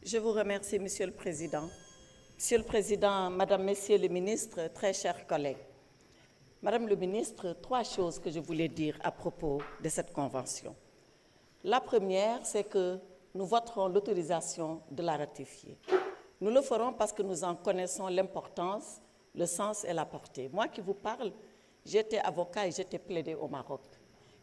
Je vous remercie, Monsieur le Président. Monsieur le Président, Madame, Messieurs les ministres, très chers collègues. Madame le ministre, 3 choses que je voulais dire à propos de cette convention. La première, c'est que nous voterons l'autorisation de la ratifier. Nous le ferons parce que nous en connaissons l'importance, le sens et la portée. Moi qui vous parle, j'étais avocat et j'étais plaidé au Maroc.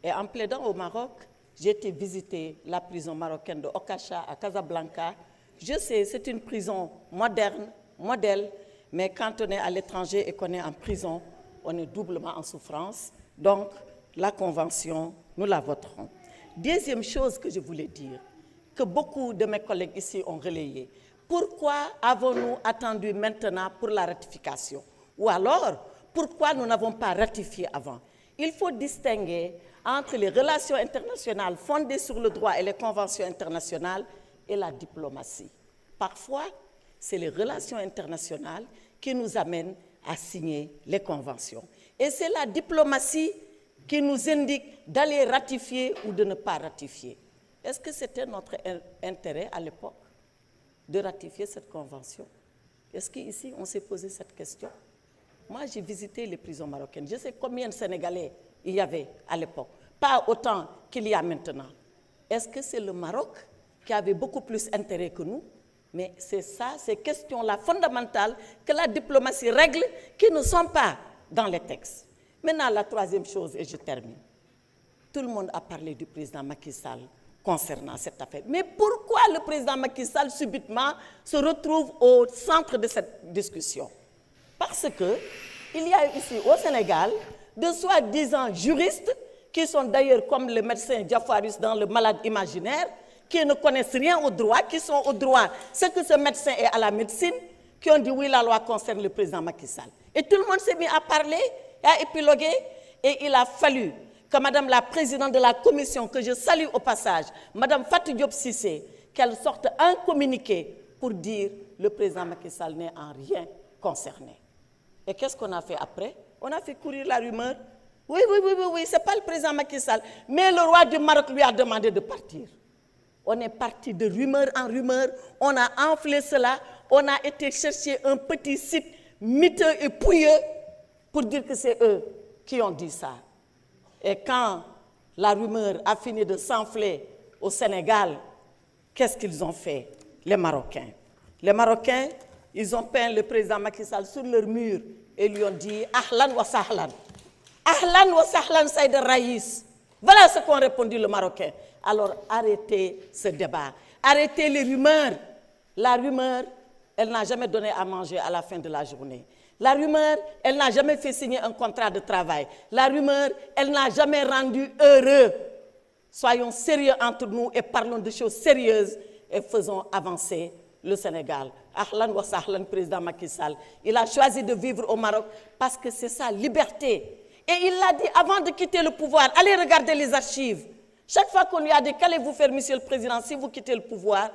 Et en plaidant au Maroc, j'ai été visiter la prison marocaine de Okacha à Casablanca. Je sais, c'est une prison moderne, modèle, mais quand on est à l'étranger et qu'on est en prison, on est doublement en souffrance. Donc, la convention, nous la voterons. Deuxième chose que je voulais dire, que beaucoup de mes collègues ici ont relayé. Pourquoi avons-nous attendu maintenant pour la ratification? Ou alors, pourquoi nous n'avons pas ratifié avant? Il faut distinguer entre les relations internationales fondées sur le droit et les conventions internationales et la diplomatie. Parfois, c'est les relations internationales qui nous amènent à signer les conventions. Et c'est la diplomatie qui nous indique d'aller ratifier ou de ne pas ratifier. Est-ce que c'était notre intérêt à l'époque de ratifier cette convention? Est-ce qu'ici, on s'est posé cette question? Moi, j'ai visité les prisons marocaines. Je sais combien de Sénégalais il y avait à l'époque. Pas autant qu'il y a maintenant. Est-ce que c'est le Maroc qui avait beaucoup plus intérêt que nous? Mais c'est ça, ces questions-là fondamentales que la diplomatie règle, qui ne sont pas dans les textes. Maintenant, la troisième chose, et je termine. Tout le monde a parlé du président Macky Sall concernant cette affaire. Mais pourquoi le président Macky Sall, subitement, se retrouve au centre de cette discussion? Parce qu'il y a ici, au Sénégal, de soi-disant juristes, qui sont d'ailleurs comme le médecin Diafoirus dans Le Malade imaginaire, qui ne connaissent rien au droit, qui sont au droit, ce que ce médecin est à la médecine, qui ont dit oui, la loi concerne le président Macky Sall. Et tout le monde s'est mis à parler, à épiloguer, et il a fallu que Madame la Présidente de la Commission, que je salue au passage, Madame Fatou Diop Cissé, qu'elle sorte un communiqué pour dire le président Macky Sall n'est en rien concerné. Et qu'est-ce qu'on a fait après? On a fait courir la rumeur. Oui, c'est pas le président Macky Sall, mais le roi du Maroc lui a demandé de partir. On est parti de rumeur en rumeur, on a enflé cela, on a été chercher un petit site miteux et pouilleux pour dire que c'est eux qui ont dit ça. Et quand la rumeur a fini de s'enfler au Sénégal, qu'est-ce qu'ils ont fait, les Marocains? Les Marocains, ils ont peint le président Macky Sall sur leur mur et lui ont dit « Ahlan wa sahlan ». « Ahlan wa sahlan Saïd Raïs ». Voilà ce qu'ont répondu les Marocains. Alors arrêtez ce débat, arrêtez les rumeurs. La rumeur, elle n'a jamais donné à manger à la fin de la journée. La rumeur, elle n'a jamais fait signer un contrat de travail. La rumeur, elle n'a jamais rendu heureux. Soyons sérieux entre nous et parlons de choses sérieuses et faisons avancer le Sénégal. Ahlan wa sahlan, président Macky Sall. Il a choisi de vivre au Maroc parce que c'est sa liberté. Et il l'a dit avant de quitter le pouvoir. Allez regarder les archives. Chaque fois qu'on lui a dit « Qu'allez-vous faire, Monsieur le Président, si vous quittez le pouvoir ?»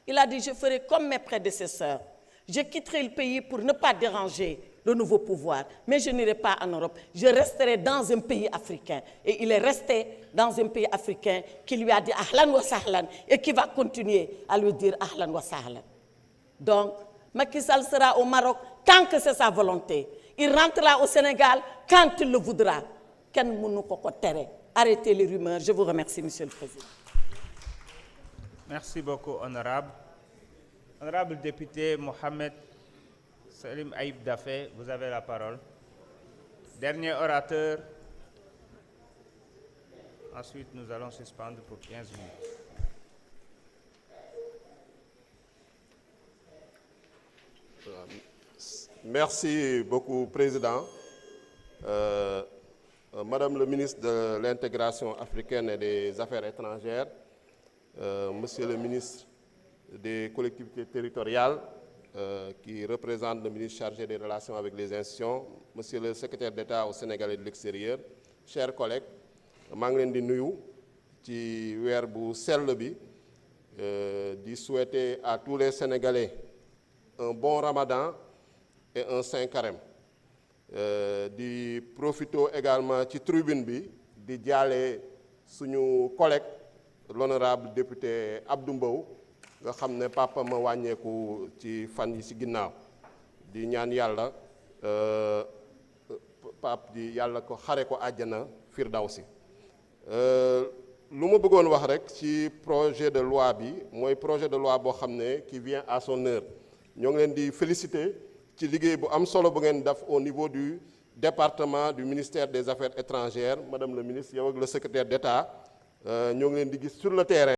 Il a dit « Je ferai comme mes prédécesseurs. Je quitterai le pays pour ne pas déranger le nouveau pouvoir. Mais je n'irai pas en Europe. Je resterai dans un pays africain. » Et il est resté dans un pays africain qui lui a dit « Ahlan wa sahlan » et qui va continuer à lui dire « Ahlan wa sahlan ». Donc, Macky Sall sera au Maroc tant que c'est sa volonté. Il rentrera au Sénégal quand il le voudra. Arrêtez les rumeurs. Je vous remercie, Monsieur le Président. Merci beaucoup, honorable. Honorable député Mohamed Salim Aïb Dafé, vous avez la parole. Dernier orateur. Ensuite, nous allons suspendre pour 15 minutes. Merci beaucoup, Président. Madame le ministre de l'Intégration africaine et des Affaires étrangères, Monsieur le ministre des collectivités territoriales, qui représente le ministre chargé des relations avec les institutions, Monsieur le secrétaire d'État au Sénégal et de l'extérieur, chers collègues, je vous souhaiter à tous les Sénégalais un bon Ramadan et un Saint Carême. Di profito également ci tribune bi di jaale suñu collègue l'honorable député Abdou Mbow nga xam ne papa ma wàññeeku ci fan yi ci ginnaaw di ñaan yàlla pap di yàlla ko xare ko àjjana firdawsi lu ma bëggoon wax rek ci projet de loi bi mooy projet de loi boo xam ne qui vient à son heure ñoo ngi leen di féliciter ci liggéey bu am solo bu ngeen def au niveau du département du ministère des Affaires étrangères madame le ministre yow ak le secrétaire d'État ñoo ngi leen di gis sur le terrain